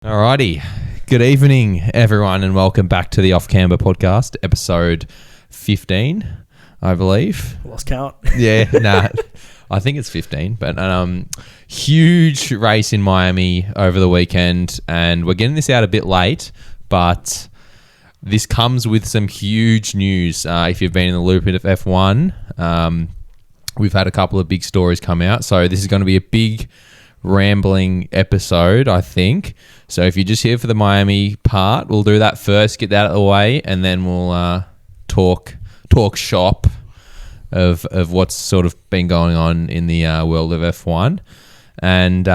Alrighty. Good evening, everyone, and welcome back to the Camber podcast, episode 15, I believe. Lost count. Yeah, I think it's 15, but huge race in Miami over the weekend, and we're getting this out a bit late, but this comes with some huge news. If you've been in the loop of F1, we've had a couple of big stories come out, so this is going to be a big rambling episode, I think. So if you're just here for the Miami part, we'll do that first, get that out of the way, and then we'll talk shop of what's sort of been going on in the world of F1. And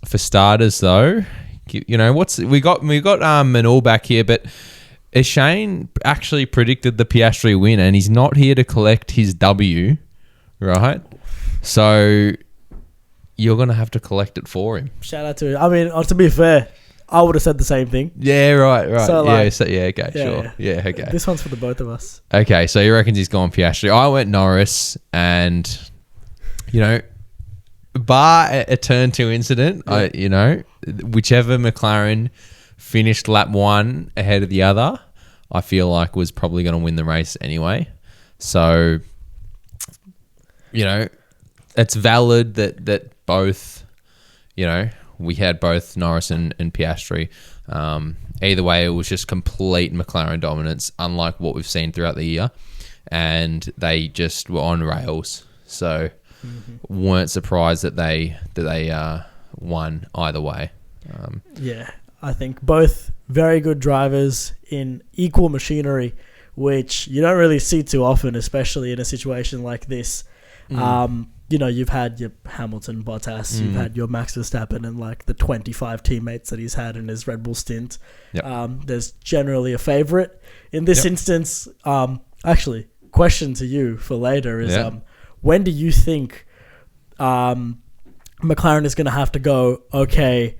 for starters, though, you know we got Manul back here, but Shane actually predicted the Piastri win, and he's not here to collect his W, right? So you're going to have to collect it for him. Shout out to him. I mean, to be fair, I would have said the same thing. Yeah, right. So, Okay, sure. Yeah, okay. This one's for the both of us. Okay, so you reckon he's gone Piastri. I went Norris, and, bar a turn 2 incident, whichever McLaren finished lap 1 ahead of the other, I feel like was probably going to win the race anyway. So, it's valid that both, we had both Norris and Piastri. Either way, it was just complete McLaren dominance, unlike what we've seen throughout the year. And they just were on rails. So weren't surprised that they won either way. I think both very good drivers in equal machinery, which you don't really see too often, especially in a situation like this. You've had your Hamilton, Bottas, you've had your Max Verstappen and like the 25 teammates that he's had in his Red Bull stint. Yep. There's generally a favourite. In this instance, actually, question to you for later is when do you think McLaren is going to have to go, okay,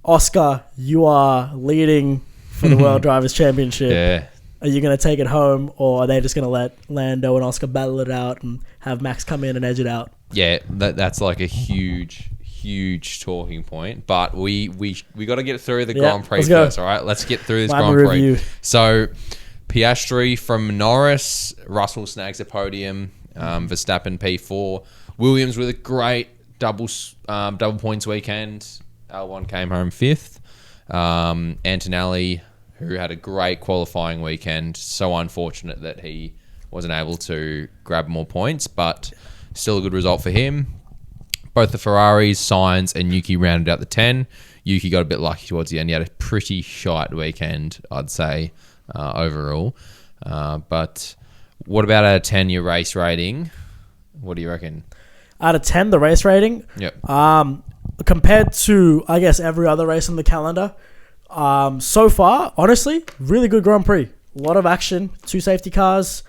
Oscar, you are leading for the World Drivers' Championship. Yeah. Are you going to take it home, or are they just going to let Lando and Oscar battle it out and have Max come in and edge it out? Yeah, that's like a huge talking point. But we got to get through the Grand Prix first, all right? Let's get through this Grand Prix. So, Piastri from Norris, Russell snags a podium, Verstappen P4, Williams with a great double points weekend. L1 came home 5th. Antonelli, who had a great qualifying weekend. So unfortunate that he wasn't able to grab more points, but still a good result for him. Both the Ferraris, Sainz and Yuki rounded out the 10. Yuki got a bit lucky towards the end. He had a pretty shite weekend, I'd say, overall. But what about out of 10, your race rating? What do you reckon? Out of 10, the race rating? Yep. Compared to, I guess, every other race on the calendar, so far, honestly, really good Grand Prix. A lot of action, 2 safety cars,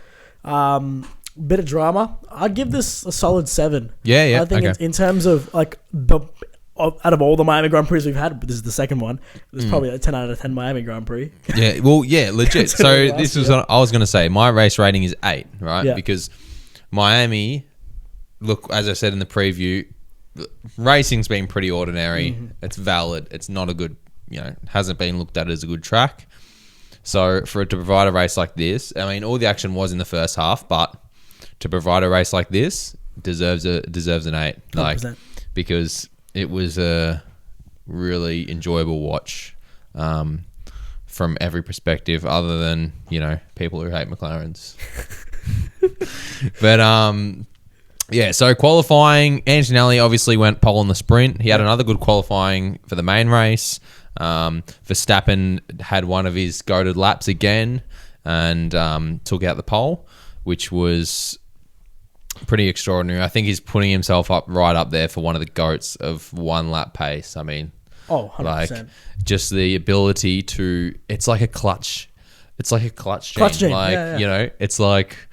bit of drama. I'd give this a solid 7. Yeah. I think in terms of like out of all the Miami Grand Prix we've had, this is the second one. There's probably a 10 out of 10 Miami Grand Prix. Yeah, well, yeah, legit. So this was I was going to say my race rating is 8, right? Yeah. Because Miami, look, as I said in the preview, racing's been pretty ordinary. It's valid. It's not a good. Hasn't been looked at as a good track. So for it to provide a race like this, I mean, all the action was in the first half, but to provide a race like this deserves an 8, 100%. Because it was a really enjoyable watch from every perspective, other than people who hate McLarens. But so qualifying, Antonelli obviously went pole in the sprint. He had another good qualifying for the main race. Verstappen had one of his goated laps again and took out the pole, which was pretty extraordinary. I think he's putting himself right up there for one of the GOATs of 1 lap pace. I mean, 100%. Like just the ability to, it's like a clutch. It's like a clutch gene. Like, it's like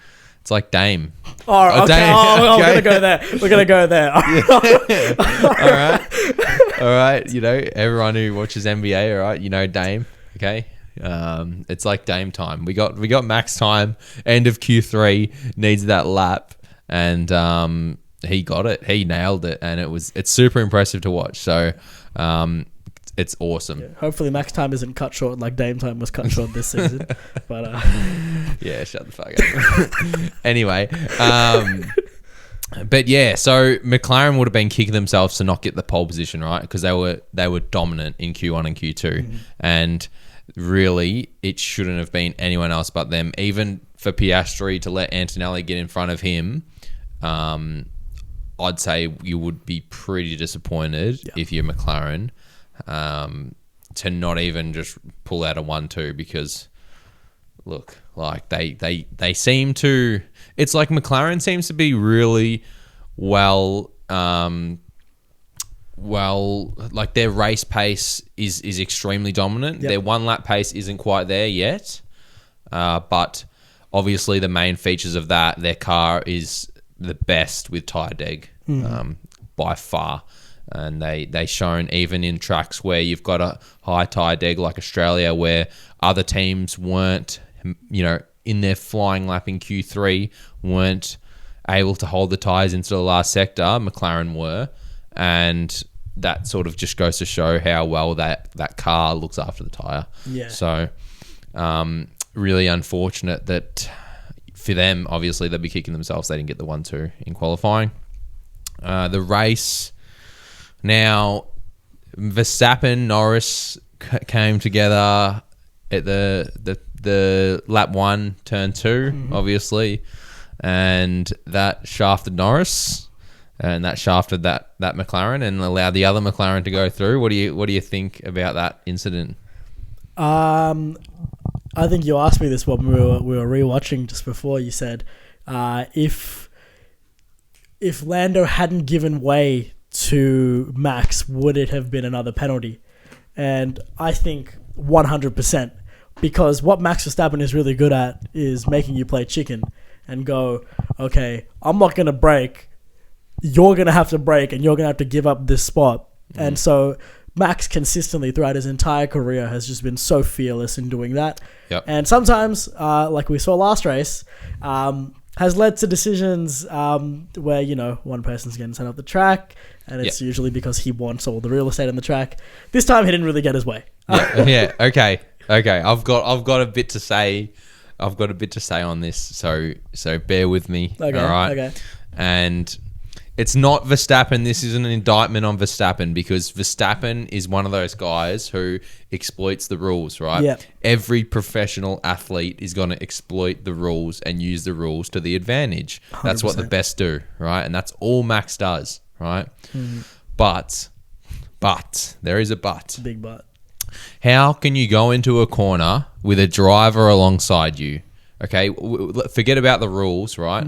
Dame. Oh, okay. Dame. We're going to go there. We're going to go there. All right. Everyone who watches NBA, all right, Dame. Okay. It's like Dame time. We got max time. End of Q3 needs that lap, and he got it. He nailed it, and it's super impressive to watch. So It's awesome. Yeah. Hopefully Max time isn't cut short like Dame time was cut short this season. But yeah, shut the fuck up. Anyway, but yeah, so McLaren would have been kicking themselves to not get the pole position, right? Because they were dominant in Q1 and Q2, and really it shouldn't have been anyone else but them. Even for Piastri to let Antonelli get in front of him, I'd say you would be pretty disappointed if you're McLaren. To not even just pull out a 1-2, because look, like they seem to, it's like McLaren seems to be really well, like their race pace is extremely dominant. Their 1 lap pace isn't quite there yet, but obviously the main features of that, their car is the best with tyre deg, by far. And they shown even in tracks where you've got a high tyre deg like Australia, where other teams weren't, in their flying lap in Q3, weren't able to hold the tyres into the last sector. McLaren were, and that sort of just goes to show how well that car looks after the tyre. Yeah. So, really unfortunate that for them, obviously they'll be kicking themselves. They didn't get the 1-2 in qualifying. The race. Now, Verstappen, Norris came together at the lap 1, turn 2, obviously, and that shafted Norris, and that shafted that McLaren, and allowed the other McLaren to go through. What do you think about that incident? I think you asked me this when we were rewatching just before. You said if Lando hadn't given way to Max, would it have been another penalty? And I think 100%, because what Max Verstappen is really good at is making you play chicken and go, okay, I'm not going to brake, you're going to have to brake, and you're going to have to give up this spot. And so Max consistently throughout his entire career has just been so fearless in doing that. Yep. And sometimes, like we saw last race, has led to decisions where, one person's getting sent off the track, and it's usually because he wants all the real estate on the track. This time he didn't really get his way. Okay. I've got a bit to say. I've got a bit to say on this, so bear with me. Okay. All right. Okay. And it's not Verstappen. This isn't an indictment on Verstappen, because Verstappen is one of those guys who exploits the rules, right? Yep. Every professional athlete is going to exploit the rules and use the rules to the advantage. 100%. That's what the best do, right? And that's all Max does, right? But there is a but. Big but. How can you go into a corner with a driver alongside you? Okay, forget about the rules, right?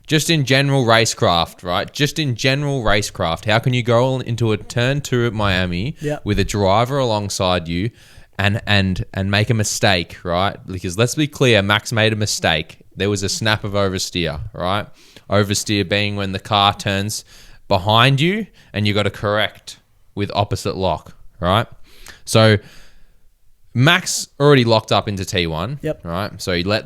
Just in general racecraft, right? Just in general racecraft, how can you go into a turn 2 at Miami with a driver alongside you and make a mistake, right? Because let's be clear, Max made a mistake. There was a snap of oversteer, right? Oversteer being when the car turns behind you and you got to correct with opposite lock, right? So Max already locked up into T1, right? So he let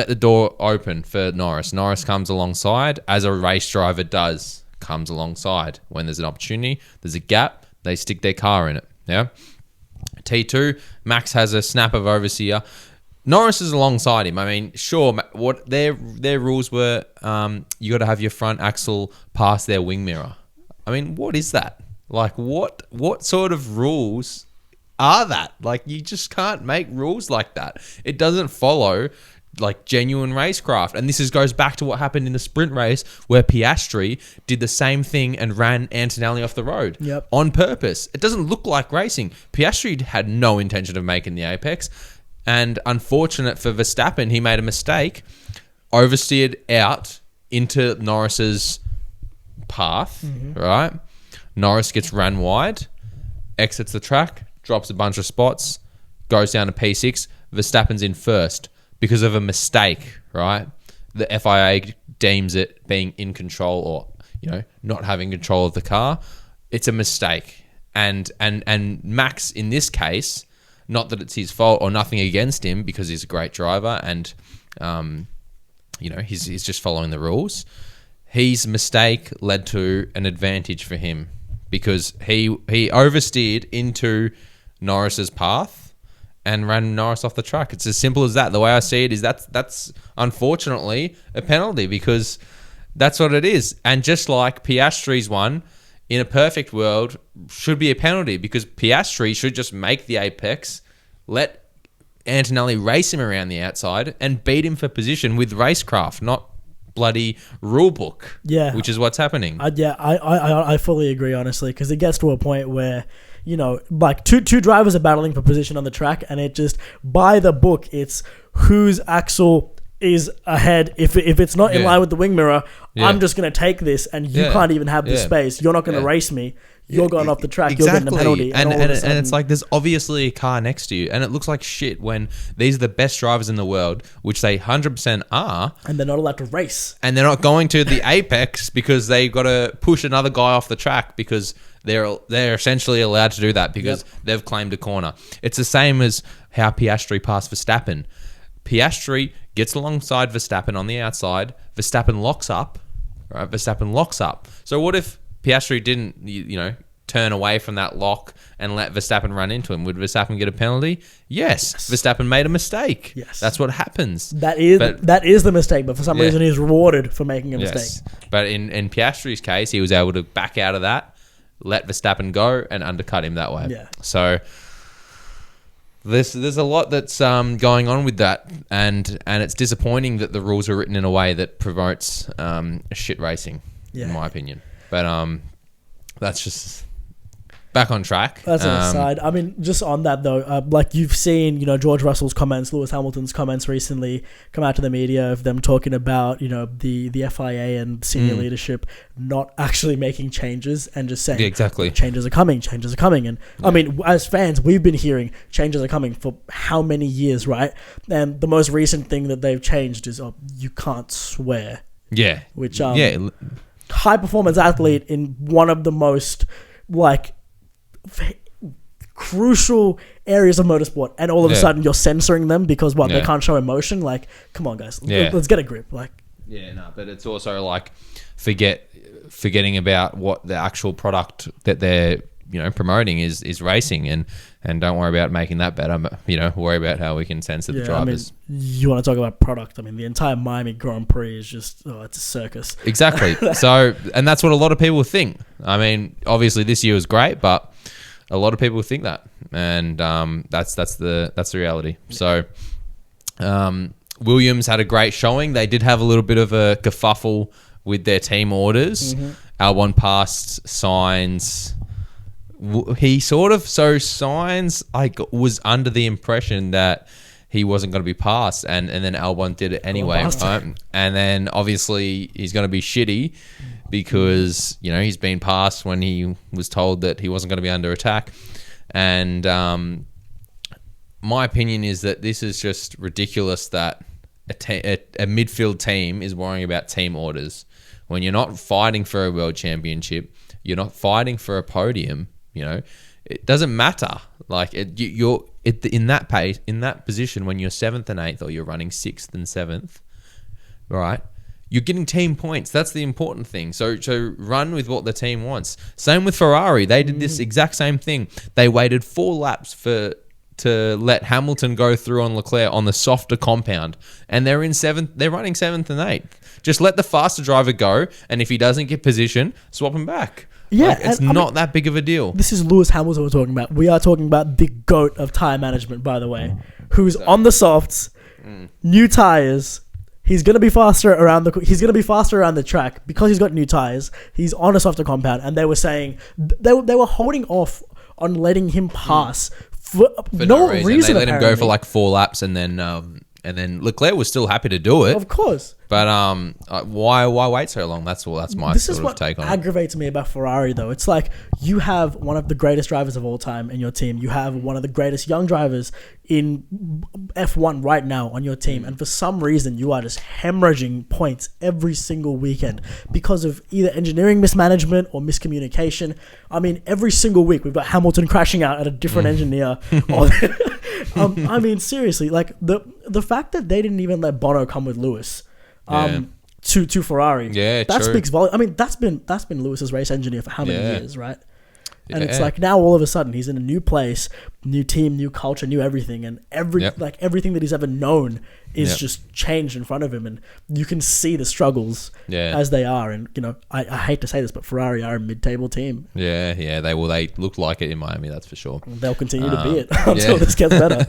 the door open for Norris. Norris comes alongside, as a race driver does, comes alongside. When there's an opportunity, there's a gap, they stick their car in it, yeah? T2, Max has a snap of oversteer. Norris is alongside him. I mean, sure, what their rules were, you got to have your front axle past their wing mirror. I mean, what is that? Like, what sort of rules are that? Like, you just can't make rules like that. It doesn't follow like genuine racecraft. And this goes back to what happened in the sprint race where Piastri did the same thing and ran Antonelli off the road on purpose. It doesn't look like racing. Piastri had no intention of making the apex. And unfortunate for Verstappen, he made a mistake, oversteered out into Norris's path, right? Norris gets ran wide, exits the track, drops a bunch of spots, goes down to P6. Verstappen's in first because of a mistake, right? The FIA deems it being in control or, not having control of the car. It's a mistake. And Max, in this case, not that it's his fault or nothing against him, because he's a great driver and, he's just following the rules. His mistake led to an advantage for him because he oversteered into Norris's path and ran Norris off the track. It's as simple as that. The way I see it is that's unfortunately a penalty, because that's what it is. And just like Piastri's one, in a perfect world, should be a penalty, because Piastri should just make the apex, let Antonelli race him around the outside and beat him for position with racecraft, not bloody rule book. Yeah, which is what's happening. I fully agree, honestly, because it gets to a point where, you know, like two drivers are battling for position on the track, and it just, by the book, it's whose axle is ahead. If it's not in line with the wing mirror, I'm just going to take this, and you can't even have the space. You're not going to race me. You're going off the track. Exactly. You're getting a penalty. And it's like, there's obviously a car next to you, and it looks like shit when these are the best drivers in the world, which they 100% are. And they're not allowed to race. And they're not going to the apex because they've got to push another guy off the track, because they're essentially allowed to do that because they've claimed a corner. It's the same as how Piastri passed Verstappen. Piastri gets alongside Verstappen on the outside. Verstappen locks up. Right? Verstappen locks up. So what if Piastri didn't, turn away from that lock and let Verstappen run into him? Would Verstappen get a penalty? Yes. Verstappen made a mistake. Yes. That's what happens. That is the mistake, but for some reason he's rewarded for making a mistake. But in Piastri's case, he was able to back out of that, let Verstappen go, and undercut him that way. Yeah. So there's a lot that's going on with that, and it's disappointing that the rules are written in a way that promotes shit racing, in my opinion. But that's just back on track. That's an aside. I mean, just on that though, like you've seen, George Russell's comments, Lewis Hamilton's comments recently come out to the media of them talking about, the FIA and senior leadership not actually making changes and just saying, changes are coming. And I mean, as fans, we've been hearing changes are coming for how many years, right? And the most recent thing that they've changed is, you can't swear. Yeah. Which, high performance athlete in one of the most crucial areas of motorsport, and all of a sudden you're censoring them because they can't show emotion. Like, come on, guys, let's get a grip. Like, but it's also like forgetting about what the actual product that they're promoting is racing, and don't worry about making that better. Worry about how we can censor the drivers. I mean, you want to talk about product? I mean, the entire Miami Grand Prix is just it's a circus. Exactly. So, and that's what a lot of people think. I mean, obviously this year was great, but a lot of people think that, and that's the reality. So, Williams had a great showing. They did have a little bit of a kerfuffle with their team orders. Albon passed Sainz. Sainz was under the impression that he wasn't going to be passed, and then Albon did it anyway, right? And then obviously he's going to be shitty because he's been passed when he was told that he wasn't going to be under attack. And my opinion is that this is just ridiculous that a midfield team is worrying about team orders when you're not fighting for a world championship, you're not fighting for a podium. It doesn't matter. Like you're in that position when you're 7th and 8th, or you're running 6th and 7th, right? You're getting team points. That's the important thing. So run with what the team wants. Same with Ferrari. They did this exact same thing. They waited 4 laps to let Hamilton go through on Leclerc on the softer compound, and they're in 7th. They're running 7th and 8th. Just let the faster driver go, and if he doesn't get position, swap him back. Yeah, it's not that big of a deal. This is Lewis Hamilton we're talking about. We are talking about the GOAT of tire management, by the way, who's on the softs, new tires. He's gonna be faster around the track because he's got new tires. He's on a softer compound, and they were saying they were holding off on letting him pass for no reason. They let him go for like 4 laps, and then Leclerc was still happy to do it. Of course. But why wait so long? That's my take on it. This is what aggravates me about Ferrari, though. It's like you have one of the greatest drivers of all time in your team. You have one of the greatest young drivers in F1 right now on your team. And for some reason, you are just hemorrhaging points every single weekend because of either engineering mismanagement or miscommunication. I mean, every single week we've got Hamilton crashing out at a different engineer. I mean, seriously, like the fact that they didn't even let Bono come with Lewis to Ferrari. Yeah, that true. speaks volume. I mean, that's been Lewis's race engineer for how many years, right? And it's like now all of a sudden he's in a new place, new team, new culture, new everything, and everything that he's ever known is just changed in front of him, and you can see the struggles as they are. And I hate to say this, but Ferrari are a mid-table team. Yeah, they look like it in Miami, that's for sure. They'll continue to be it until this gets better.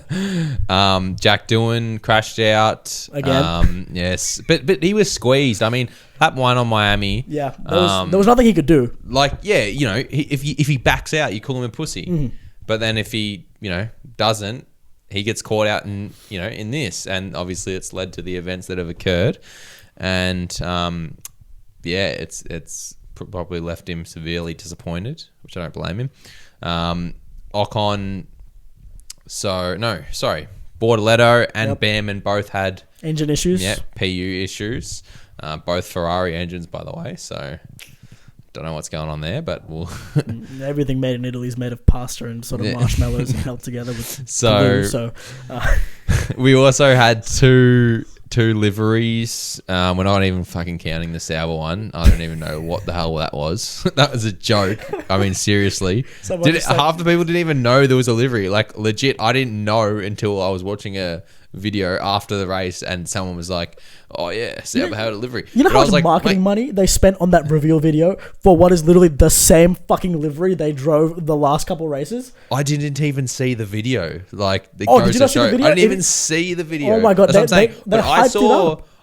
Jack Doohan crashed out again. Yes, but he was squeezed. I mean, lap 1 on Miami. Yeah, there was nothing he could do. If he backs out, you call him a pussy. Mm-hmm. But then if he doesn't, he gets caught out in this, and obviously it's led to the events that have occurred, and it's probably left him severely disappointed, which I don't blame him. Ocon, Bortoletto and Behrman both had engine issues. Yeah, PU issues. Both Ferrari engines, by the way. So don't know what's going on there, but we'll everything made in Italy is made of pasta and sort of marshmallows and held together with glue. So we also had two liveries. We're not even fucking counting the Sauber one. I don't even know what the hell that was. That was a joke. I mean, seriously. Half the people didn't even know there was a livery. Like, legit, I didn't know until I was watching a video after the race and someone was like, oh yeah, Sauber had a livery. You know how much marketing money they spent on that reveal video for what is literally the same fucking livery they drove the last couple races? I didn't even see the video. Like, did you not see the video? I didn't even see the video. Oh my god, that's what I'm saying. But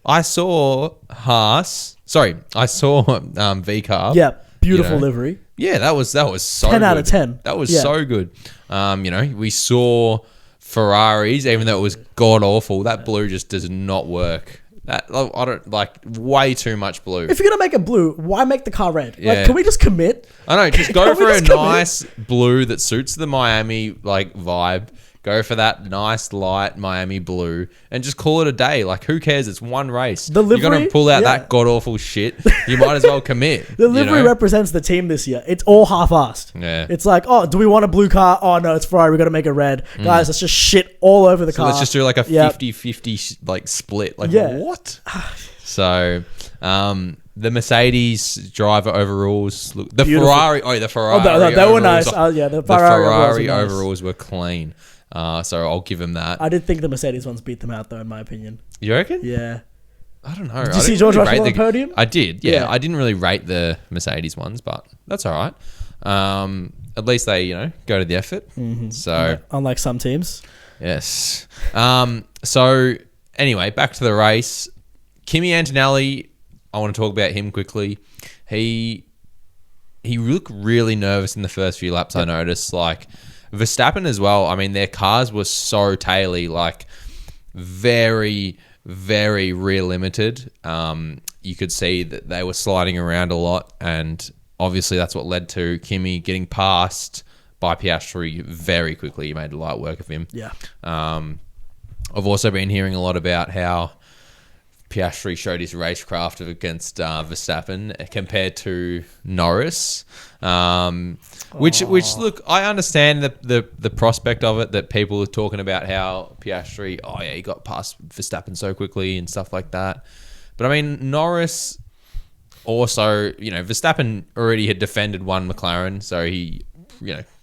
I saw Haas. Sorry, I saw VCarb. Yeah, beautiful livery. Yeah, that was so 10 good. out of 10. That was so good. We saw Ferraris, even though it was god awful. That blue just does not work. That I don't like. Way too much blue. If you're gonna make it blue, why make the car red? Yeah. Like, can we just commit? I know. Just go for a nice blue that suits the Miami vibe. Go for that nice light Miami blue and just call it a day. Like, who cares? It's one race. The livery, you're going to pull out that god-awful shit. You might as well commit. The livery represents the team this year. It's all half-assed. Yeah. It's like, oh, do we want a blue car? Oh, no, it's Ferrari. We've got to make it red. Guys, let's just shit all over the car. Let's just do like a 50-50 split. Like, what? So, the Mercedes driver overalls. The Beautiful. Ferrari. Oh, the Ferrari. They were nice. The Ferrari overalls were clean. So I'll give him that. I did think the Mercedes ones beat them out, though, in my opinion. You reckon? Yeah. I don't know. Did you see George Russell on the podium? I did, yeah. I didn't really rate the Mercedes ones, but that's all right. At least they, go to the effort. Mm-hmm. So unlike some teams. Yes. So anyway, back to the race. Kimi Antonelli, I want to talk about him quickly. He looked really nervous in the first few laps, I noticed. Like, Verstappen as well. I mean, their cars were so taily, like very, very rear limited. You could see that they were sliding around a lot, and obviously that's what led to Kimi getting passed by Piastri very quickly. He made light work of him. Yeah. I've also been hearing a lot about how Piastri showed his racecraft against Verstappen compared to Norris, which look, I understand the prospect of it, that people are talking about how Piastri, he got past Verstappen so quickly and stuff like that. But I mean, Norris also, Verstappen already had defended one McLaren, so he,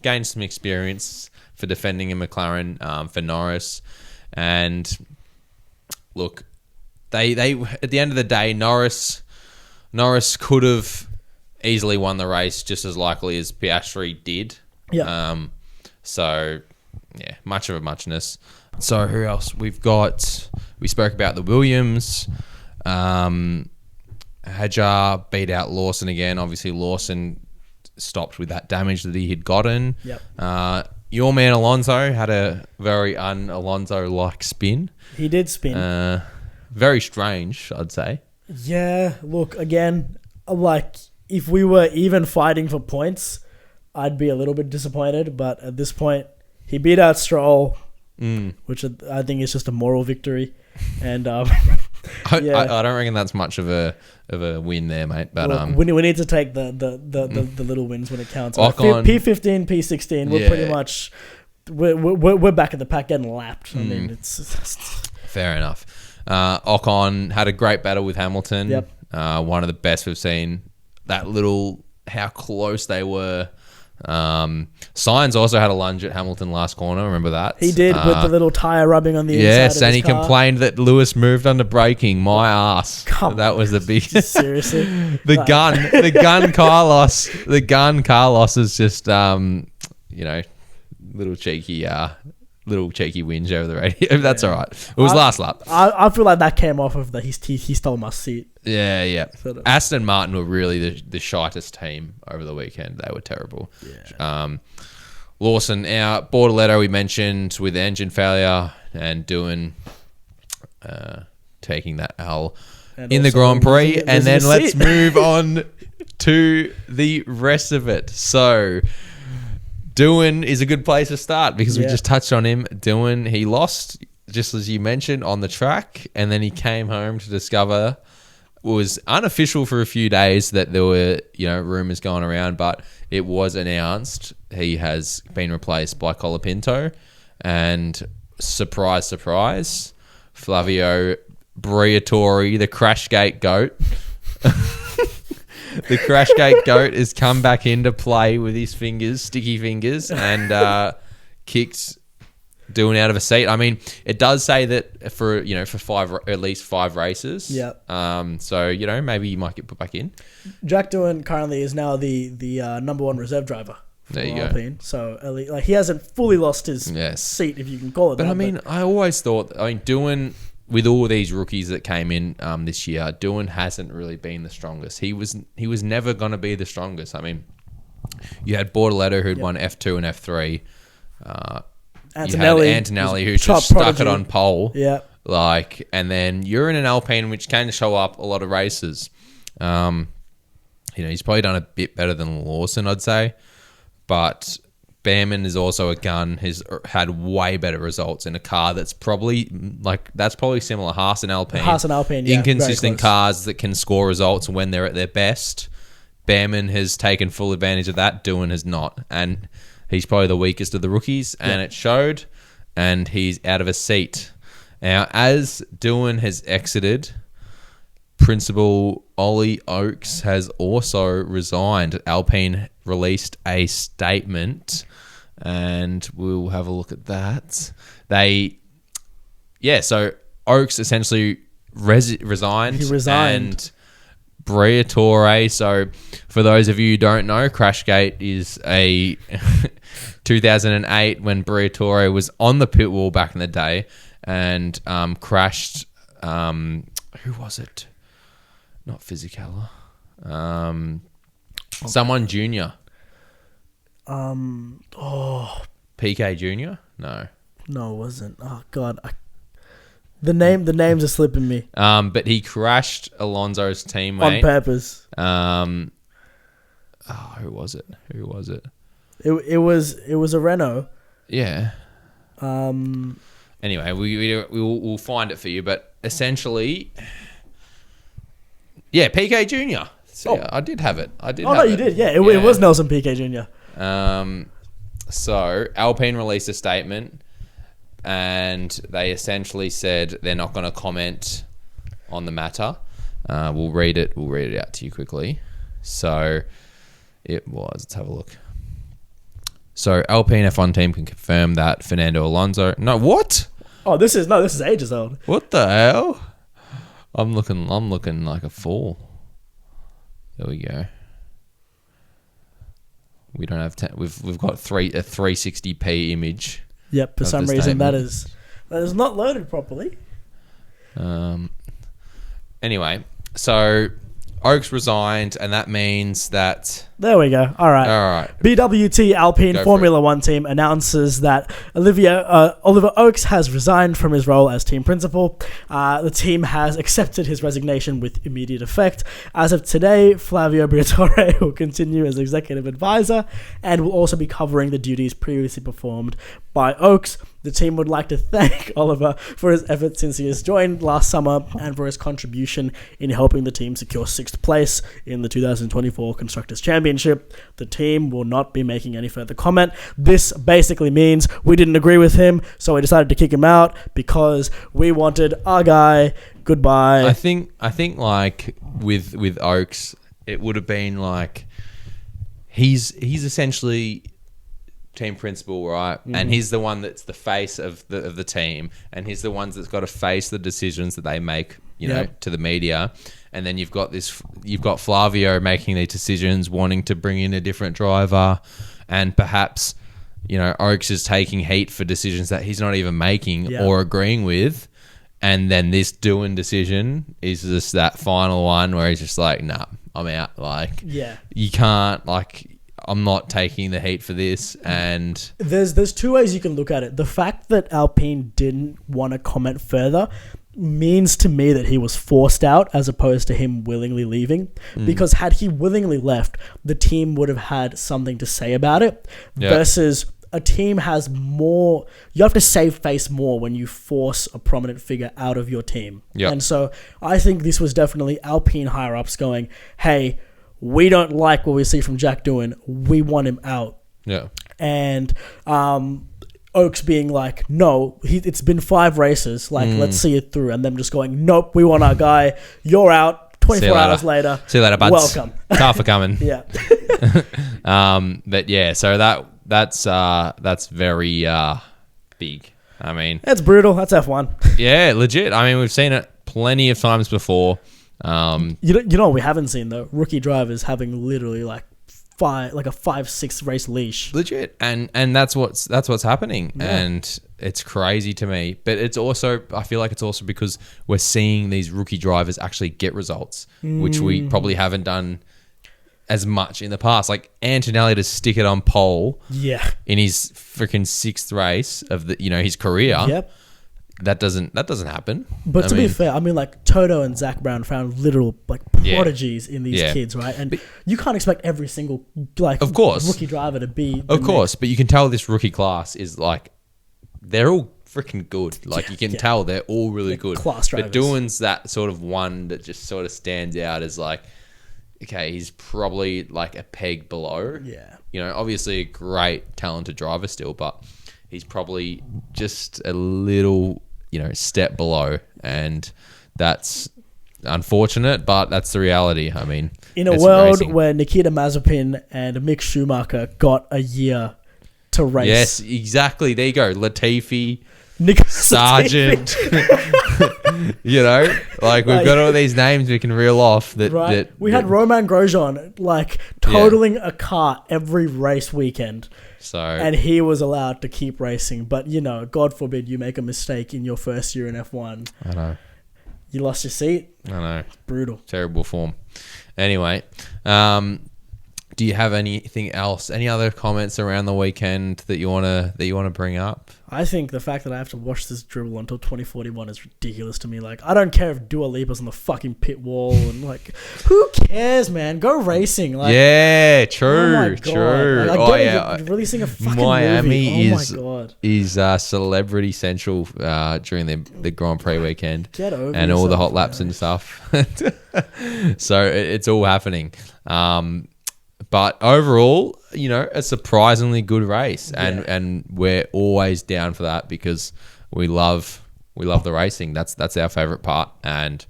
gained some experience for defending a McLaren for Norris. And look, They at the end of the day, Norris could have easily won the race just as likely as Piastri did. Yeah. Much of a muchness. So who else? We spoke about the Williams. Hadjar beat out Lawson again. Obviously, Lawson stopped with that damage that he had gotten. Yep. Your man Alonso had a very un-Alonso-like spin. He did spin. Very strange, I'd say. Yeah, look, again, like, if we were even fighting for points, I'd be a little bit disappointed. But at this point, he beat out Stroll, which I think is just a moral victory. And I don't reckon that's much of a win there, mate. But look, we need to take the little wins when it counts. Ocon, P15, P16, we're pretty much we're back at the pack getting lapped. I mean, it's fair enough. Ocon had a great battle with Hamilton. Yep. One of the best we've seen. How close they were. Sainz also had a lunge at Hamilton last corner. Remember that? He did, with the little tyre rubbing on the inside yes, of and his he car. complained that Lewis moved under braking. My ass. That was the big... Seriously? the gun Carlos is just, little cheeky whinge over the radio. That's all right. It was last lap. I feel like that came off of he stole my seat. Yeah. Aston Martin were really the shittest team over the weekend. They were terrible. Yeah. Lawson out. Bortoletto we mentioned with engine failure and doing taking that L And in the also Grand Prix. losing And then his let's seat. move on to the rest of it. So DOOHAN is a good place to start because we just touched on him. DOOHAN, he lost, just as you mentioned, on the track, and then he came home to discover it was unofficial for a few days that there were, rumors going around, but it was announced he has been replaced by Colapinto, and surprise, surprise, Flavio Briatore, the Crashgate GOAT. The Crashgate GOAT has come back into play with his sticky fingers, and kicked DOOHAN out of a seat. I mean, it does say that for at least 5 races. Yeah. So maybe you might get put back in. Jack DOOHAN currently is now the number 1 reserve driver for There you Alpine. go. So he hasn't fully lost his seat, if you can call it But that. I mean, I always thought, DOOHAN, with all these rookies that came in this year, DOOHAN hasn't really been the strongest. He was never going to be the strongest. I mean, you had Bortoletto who'd won F2 and F3. Antonelli, you had Antonelli who just stuck it on pole. Yeah. And then you're in an Alpine which can show up a lot of races. He's probably done a bit better than Lawson, I'd say. But Behrman is also a gun. Has had way better results in a car that's probably similar. Haas and Alpine. Yeah, inconsistent cars that can score results when they're at their best. Behrman has taken full advantage of that. DOOHAN has not, and he's probably the weakest of the rookies, and it showed. And he's out of a seat now. As DOOHAN has exited, Principal Ollie Oakes has also resigned. Alpine released a statement, and we'll have a look at that. So Oakes essentially resigned. He resigned. And Briatore, so for those of you who don't know, Crashgate is a 2008 when Briatore was on the pit wall back in the day and crashed. Who was it? Not Fisichella. Someone junior. PK Junior? No, it wasn't. Oh God, the names are slipping me. But he crashed Alonso's teammate on purpose. Who was it? It was a Renault. Yeah. Anyway, we'll find it for you, but essentially, PK Junior. So I did have it. You did. Yeah, it was Nelson PK Junior. So Alpine released a statement, and they essentially said they're not going to comment on the matter. We'll read it out to you quickly. So it was. Let's have a look. So Alpine F1 team can confirm that Fernando Alonso. No, what? Oh, this is ages old. What the hell? I'm looking like a fool. There we go. We don't have we've got a 360p image. Yep, for some reason that is not loaded properly. Anyway, so Oakes resigned, and that means that... There we go. All right. BWT Alpine Formula One team announces that Oliver Oakes has resigned from his role as team principal. The team has accepted his resignation with immediate effect. As of today, Flavio Briatore will continue as executive advisor and will also be covering the duties previously performed by Oakes. The team would like to thank Oliver for his efforts since he has joined last summer and for his contribution in helping the team secure 6th place in the 2024 Constructors' Championship. The team will not be making any further comment. This basically means we didn't agree with him, so we decided to kick him out because we wanted our guy. Goodbye. I think like with Oakes, it would have been like he's essentially team principal, right? And he's the one that's the face of the team, and he's the one that's got to face the decisions that they make, you know, to the media. And then you've got Flavio making these decisions, wanting to bring in a different driver, and perhaps, you know, Oaks is taking heat for decisions that he's not even making or agreeing with. And then this DOOHAN decision is just that final one where he's just like, nah, I'm out. Like, you can't, like, I'm not taking the heat for this. And there's two ways you can look at it. The fact that Alpine didn't want to comment further means to me that he was forced out as opposed to him willingly leaving. Because had he willingly left, the team would have had something to say about it. Versus a team has more, you have to save face more when you force a prominent figure out of your team. And so I think this was definitely Alpine higher ups going, hey, we don't like what we see from Jack DOOHAN. We want him out. And Oaks being like, no, it's been 5 races. Like, let's see it through. And them just going, nope, we want our guy. You're out. 24 hours later. See you later, buds. Welcome. Tough for coming. Yeah. But yeah, so that's very big. I mean, that's brutal. That's F1. Yeah, legit. I mean, we've seen it plenty of times before. You know what we haven't seen though? Rookie drivers having literally like a 5-6 race leash. Legit. And that's what's happening. Yeah. And it's crazy to me. But it's also, I feel like it's also because we're seeing these rookie drivers actually get results, which we probably haven't done as much in the past. Like Antonelli to stick it on pole in his freaking 6th race of his career. That doesn't happen. But to be fair, I mean, like Toto and Zach Brown found literal like prodigies in these kids, right? And you can't expect every single of course rookie driver to be of course, but you can tell this rookie class is like they're all freaking good. Like you can tell they're all really good. Class drivers. But DOOHAN's that sort of one that just sort of stands out as like, okay, he's probably like a peg below. Yeah. You know, obviously a great talented driver still, but he's probably just a little, step below, and that's unfortunate, but that's the reality. I mean, in a world where Nikita Mazepin and Mick Schumacher got a year to race. Yes, exactly. There you go. Latifi, Sargent. We've got all these names we can reel off. We had Romain Grosjean totaling a car every race weekend. And he was allowed to keep racing. But, God forbid you make a mistake in your first year in F1. I know. You lost your seat. I know. It's brutal. Terrible form. Anyway, do you have anything else? Any other comments around the weekend that you wanna bring up? I think the fact that I have to watch this dribble until 2041 is ridiculous to me. Like, I don't care if Dua Lipa's on the fucking pit wall and like, who cares, man? Go racing. Like, yeah, true, true. Releasing a fucking Miami movie. Oh my god, is Celebrity Central during the Grand Prix weekend. Get over and all the hot laps man. And stuff. So it's all happening. But overall, a surprisingly good race, and we're always down for that because we love the racing. That's our favorite part. And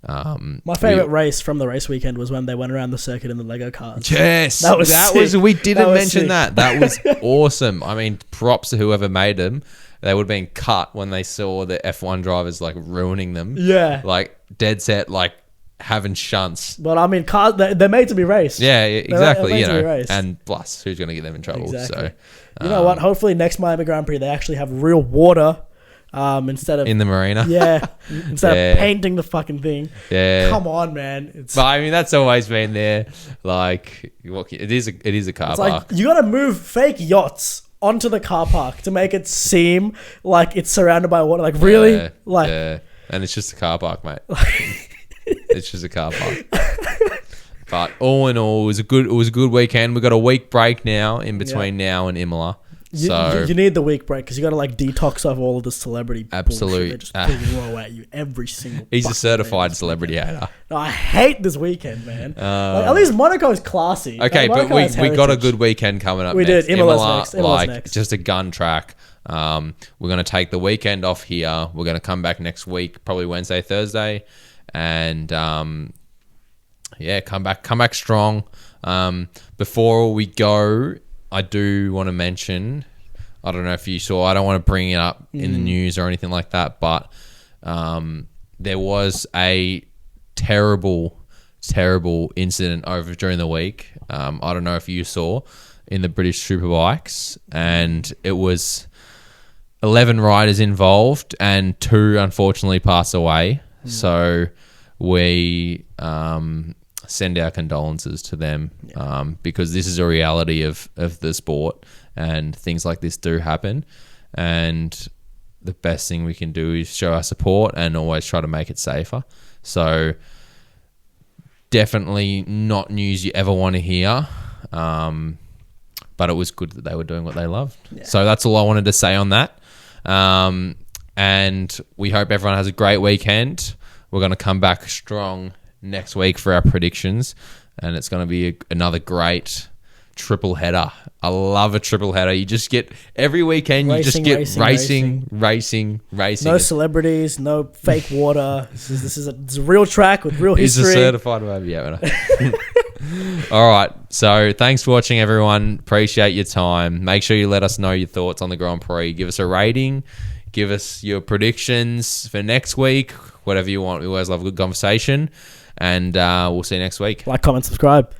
my favorite race from the race weekend was when they went around the circuit in the Lego cars. Yes, that was we didn't mention that. That was awesome. I mean, props to whoever made them. They would have been cut when they saw the F1 drivers like ruining them. Yeah, like dead set like. Having shunts. But I mean, cars, they're made to be raced. Yeah, exactly. And plus, who's going to get them in trouble? Exactly. So, you know what? Hopefully, next Miami Grand Prix, they actually have real water instead of in the marina. Yeah, instead of painting the fucking thing. Yeah, come on, man. But I mean, that's always been there. Like, it is a car park. Like, you got to move fake yachts onto the car park to make it seem like it's surrounded by water. Like, really? Yeah, and it's just a car park, mate. It's just a car park. But all in all, it was a good weekend. We got a week break now in between now and Imola. You need the week break because you got to like detox off all of the celebrity bullshit. They just throw at you every single. He's a certified celebrity hater. No, I hate this weekend, man. At least Monaco's classy. Okay, but we got a good weekend coming up. We next. did. Imola's next. Just a gun track. We're gonna take the weekend off here. We're gonna come back next week, probably Wednesday, Thursday. And Yeah, come back strong. Before we go, I do want to mention, I don't know if you saw, I don't want to bring it up in the news or anything like that, but there was a terrible incident over during the week. I don't know if you saw in the British Superbikes, and it was 11 riders involved and 2 unfortunately passed away. So we send our condolences to them because this is a reality of the sport and things like this do happen. And the best thing we can do is show our support and always try to make it safer. So definitely not news you ever want to hear. But it was good that they were doing what they loved. Yeah. So that's all I wanted to say on that. And we hope everyone has a great weekend. We're going to come back strong next week for our predictions. And it's going to be another great triple header. I love a triple header. You just get every weekend, you just get racing. No celebrities, no fake water. This is a real track with real history. He's a certified web, yeah. All right. So thanks for watching, everyone. Appreciate your time. Make sure you let us know your thoughts on the Grand Prix. Give us a rating. Give us your predictions for next week. Whatever you want. We always love a good conversation. And we'll see you next week. Like, comment, subscribe.